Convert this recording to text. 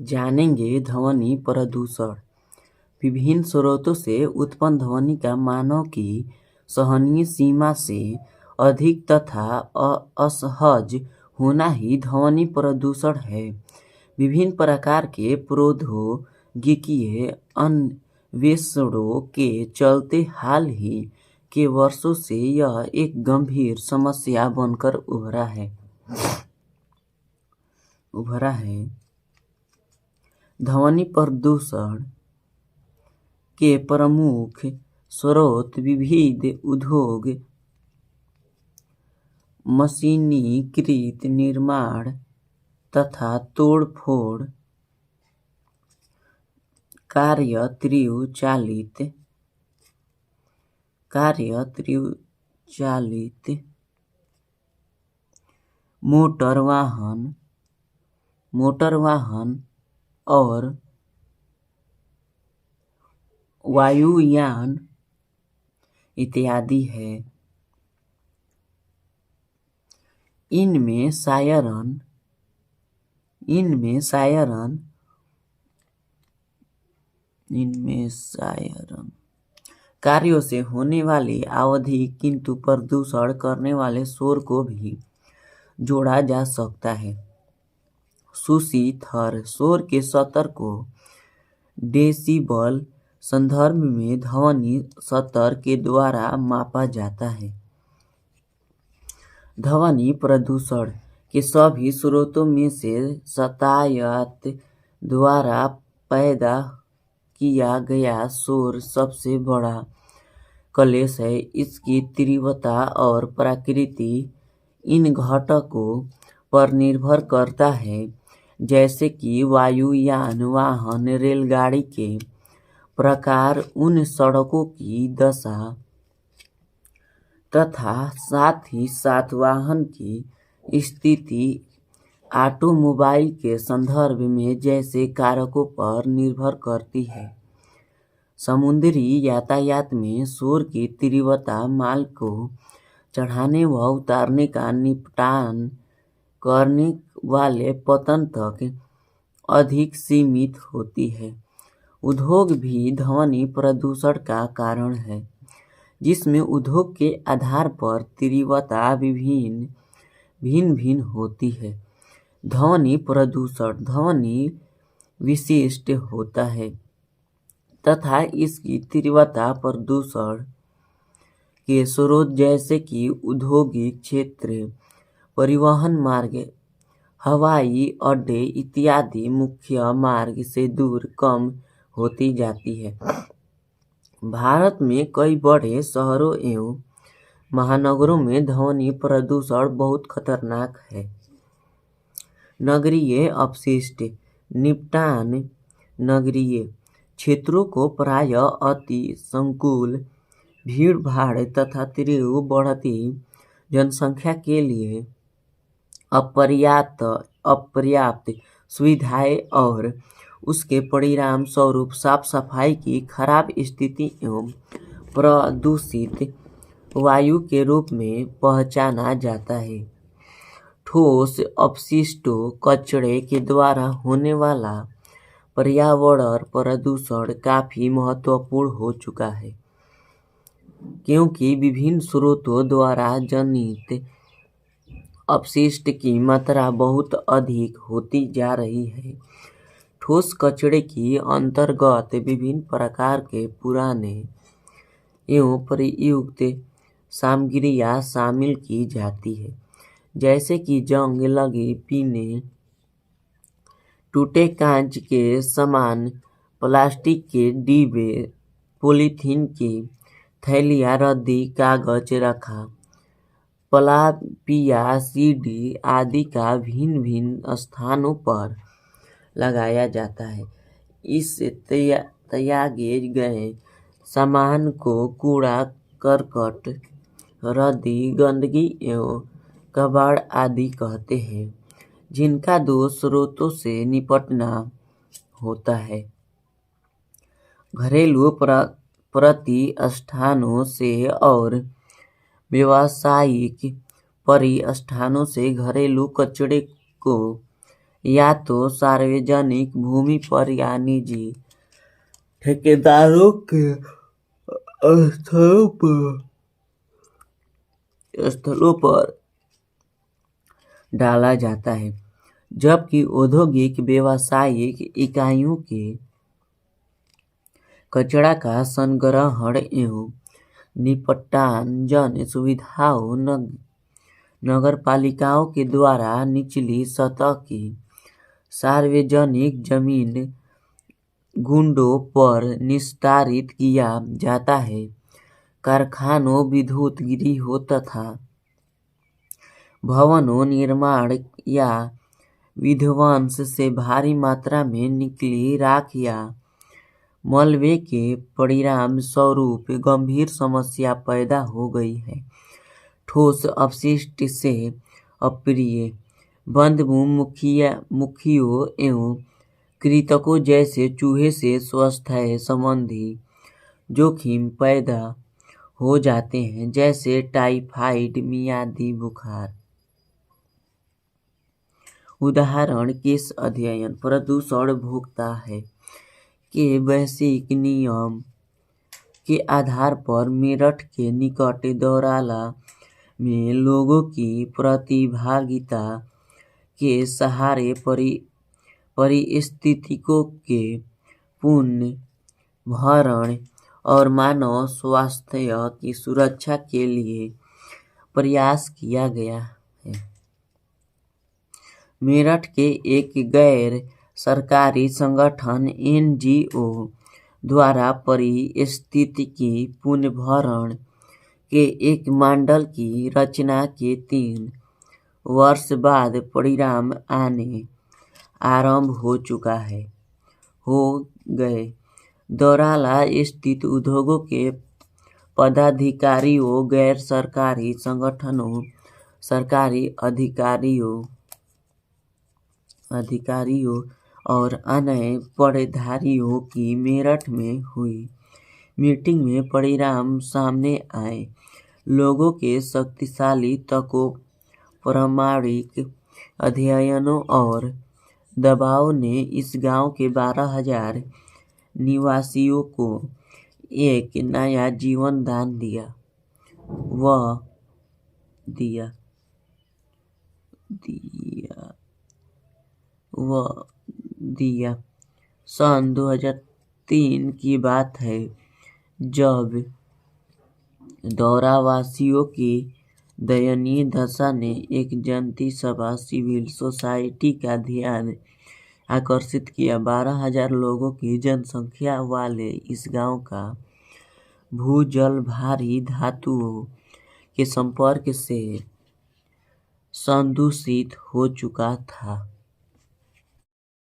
जानेंगे ध्वनि प्रदूषण। विभिन्न स्रोतों से उत्पन्न ध्वनि का मानव की सहनीय सीमा से अधिक तथा असहज होना ही ध्वनि प्रदूषण है। विभिन्न प्रकार के प्रौद्योगिकीय अन्वेषणों के चलते हाल ही के वर्षों से यह एक गंभीर समस्या बनकर उभरा है। ध्वनि प्रदूषण के प्रमुख स्रोत विविध उद्योग, मशीनीकृत निर्माण तथा तोड़-फोड़ कार्य, चालित मोटर वाहन और वायुयान इत्यादि है। इनमें सायरन कार्यों से होने वाले आवधिक किंतु प्रदूषण करने वाले शोर को भी जोड़ा जा सकता है। सूची-थर शोर के स्तर को डेसिबल संदर्भ में ध्वनि स्तर के द्वारा मापा जाता है। ध्वनि प्रदूषण के सभी स्रोतों में से शतायत द्वारा पैदा किया गया शोर सबसे बड़ा क्लेश है। इसकी तीव्रता और प्रकृति इन घटकों पर निर्भर करता है, जैसे कि वायुयान, वाहन, रेलगाड़ी के प्रकार, उन सड़कों की दशा तथा साथ ही साथ वाहन की स्थिति ऑटोमोबाइल के संदर्भ में जैसे कारकों पर निर्भर करती है। समुद्री यातायात में शोर की तीव्रता माल को चढ़ाने व उतारने का निपटान करने वाले पतन तक अधिक सीमित होती है। उद्योग भी ध्वनि प्रदूषण का कारण है, जिसमें उद्योग के आधार पर तीव्रता भिन्न होती है। ध्वनि प्रदूषण ध्वनि विशिष्ट होता है तथा इसकी तीव्रता प्रदूषण के स्रोत जैसे कि औद्योगिक क्षेत्र, परिवहन मार्ग, हवाई अड्डे इत्यादि मुख्य मार्ग से दूर कम होती जाती है। भारत में कई बड़े शहरों एवं महानगरों में ध्वनि प्रदूषण बहुत खतरनाक है। नगरीय अपशिष्ट निपटान नगरीय क्षेत्रों को प्रायः अति संकुल, भीड़-भाड़ तथा तीव्र बढ़ती जनसंख्या के लिए अपर्याप्त सुविधाएं और उसके परिणाम स्वरूप साफ सफाई की खराब स्थिति एवं प्रदूषित वायु के रूप में पहचाना जाता है। ठोस अपशिष्टों, कचरे के द्वारा होने वाला पर्यावरण प्रदूषण काफी महत्वपूर्ण हो चुका है, क्योंकि विभिन्न स्रोतों द्वारा जनित अपशिष्ट की मात्रा बहुत अधिक होती जा रही है। ठोस कचरे की अंतर्गत विभिन्न प्रकार के पुराने एवं प्रयुक्त सामग्रियां शामिल की जाती है, जैसे कि जंग लगी पीने, टूटे कांच के सामान, प्लास्टिक के डिब्बे, पॉलीथीन की थैलियां, रद्दी कागज, रखा पलापिया, सीडी आदि का भिन्न स्थानों पर लगाया जाता है। इससे त्यागे गए सामान को कूड़ा करकट, रद्दी, गंदगी एवं कबाड़ आदि कहते हैं, जिनका दो स्रोतों से निपटना होता है। घरेलू प्रतिष्ठानों से और व्यावसायिक प्रतिष्ठानों से घरेलू कचरे को या तो सार्वजनिक भूमि पर या निजी ठेकेदारों के स्थलों पर डाला जाता है, जबकि औद्योगिक व्यावसायिक इकाइयों के कचरा का संग्रहण एवं निपटान जन सुविधाओं नगरपालिकाओं के द्वारा निचली सतह की सार्वजनिक जमीन गुंडों पर निस्तारित किया जाता है। कारखानों, विद्युत गृहों तथा भवनों निर्माण या विध्वंस से भारी मात्रा में निकली राख या मलबे के परिणाम स्वरूप गंभीर समस्या पैदा हो गई है। ठोस अपशिष्ट से अप्रिय बदबू एवं कृंतकों जैसे चूहे से स्वास्थ्य संबंधी जोखिम पैदा हो जाते हैं, जैसे टाइफाइड, मियादी बुखार। उदाहरण किस अध्ययन प्रदूषण भोक्ता है के वैश्विक नियम के आधार पर मेरठ के निकट दौराला में लोगों की प्रतिभागिता के सहारे पारिस्थितिकों के पुनर्भरण और मानव स्वास्थ्य की सुरक्षा के लिए प्रयास किया गया है। मेरठ के एक गैर सरकारी संगठन NGO द्वारा पारिस्थितिकी पुनर्भरण के एक मॉडल की रचना के 3 वर्ष बाद परिणाम आने आरंभ हो गए। दौराला स्थित उद्योगों के पदाधिकारियों, गैर सरकारी संगठनों, सरकारी अधिकारियों और अन्य पदाधिकारियों की मेरठ में हुई मीटिंग में परिणाम सामने आए। लोगों के शक्तिशाली तर्कों, प्रामाणिक अध्ययनों और दबाव ने इस गांव के 12,000 निवासियों को एक नया जीवन दान दिया। सन 2003 की बात है, जब दौरावासियों की दयनीय दशा ने एक जनता सभा सिविल सोसाइटी का ध्यान आकर्षित किया। 12,000 लोगों की जनसंख्या वाले इस गांव का भूजल भारी धातुओं के संपर्क से संदूषित हो चुका था।